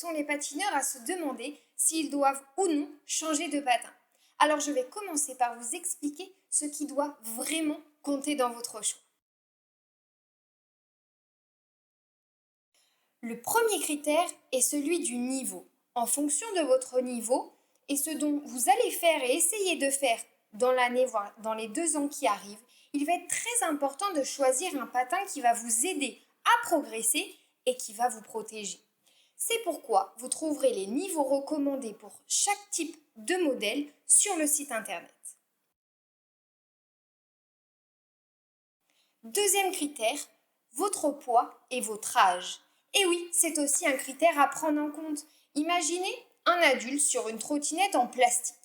sont les patineurs à se demander s'ils doivent ou non changer de patin. Alors je vais commencer par vous expliquer ce qui doit vraiment compter dans votre choix. Le premier critère est celui du niveau. En fonction de votre niveau et ce dont vous allez faire et essayer de faire dans l'année, voire dans les 2 ans qui arrivent, il va être très important de choisir un patin qui va vous aider à progresser et qui va vous protéger. C'est pourquoi vous trouverez les niveaux recommandés pour chaque type de modèle sur le site internet. Deuxième critère, votre poids et votre âge. Et oui, c'est aussi un critère à prendre en compte. Imaginez un adulte sur une trottinette en plastique.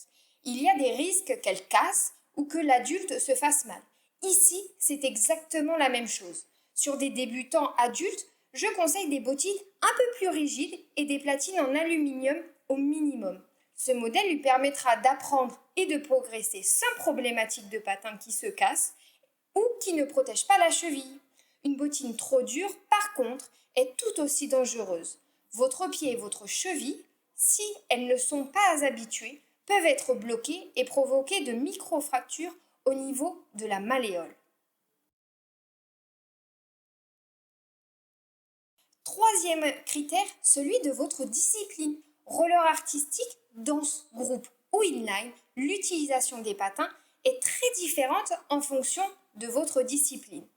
Il y a des risques qu'elle casse ou que l'adulte se fasse mal. Ici, c'est exactement la même chose. Sur des débutants adultes, je conseille des bottines un peu plus rigides et des platines en aluminium au minimum. Ce modèle lui permettra d'apprendre et de progresser sans problématique de patin qui se casse ou qui ne protège pas la cheville. Une bottine trop dure, par contre, est tout aussi dangereuse. Votre pied et votre cheville, si elles ne sont pas habituées, peuvent être bloquées et provoquer de micro-fractures au niveau de la malléole. Troisième critère, celui de votre discipline. Roller artistique, danse, groupe ou inline, l'utilisation des patins est très différente en fonction de votre discipline.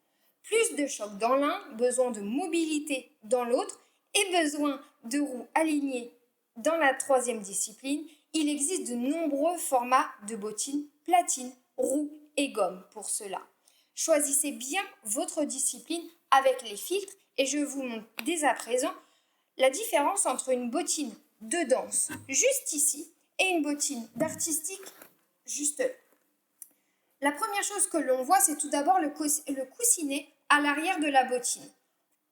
Plus de choc dans l'un, besoin de mobilité dans l'autre et besoin de roues alignées dans la troisième discipline, il existe de nombreux formats de bottines, platines, roues et gommes pour cela. Choisissez bien votre discipline avec les filtres et je vous montre dès à présent la différence entre une bottine de danse juste ici et une bottine d'artistique juste là. La première chose que l'on voit, c'est tout d'abord le coussinet à l'arrière de la bottine.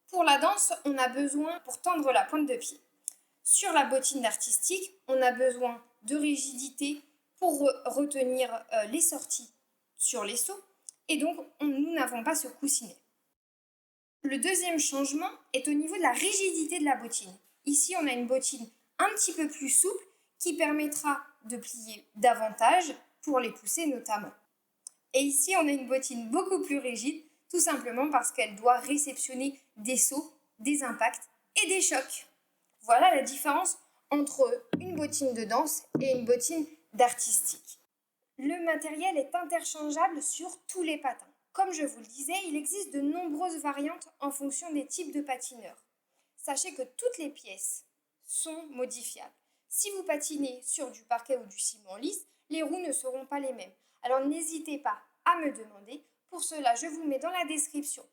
Pour la danse, on a besoin pour tendre la pointe de pied. Sur la bottine artistique, on a besoin de rigidité pour retenir les sorties sur les sauts et donc nous n'avons pas ce coussinet. Le deuxième changement est au niveau de la rigidité de la bottine. Ici, on a une bottine un petit peu plus souple qui permettra de plier davantage pour les pousser notamment. Et ici, on a une bottine beaucoup plus rigide, tout simplement parce qu'elle doit réceptionner des sauts, des impacts et des chocs. Voilà la différence entre une bottine de danse et une bottine d'artistique. Le matériel est interchangeable sur tous les patins. Comme je vous le disais, il existe de nombreuses variantes en fonction des types de patineurs. Sachez que toutes les pièces sont modifiables. Si vous patinez sur du parquet ou du ciment lisse, les roues ne seront pas les mêmes. Alors n'hésitez pas à me demander. Pour cela, je vous mets dans la description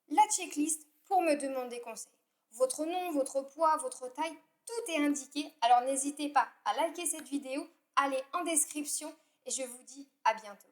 la checklist pour me demander conseil. Votre nom, votre poids, votre taille, tout est indiqué. Alors n'hésitez pas à liker cette vidéo, allez en description et je vous dis à bientôt.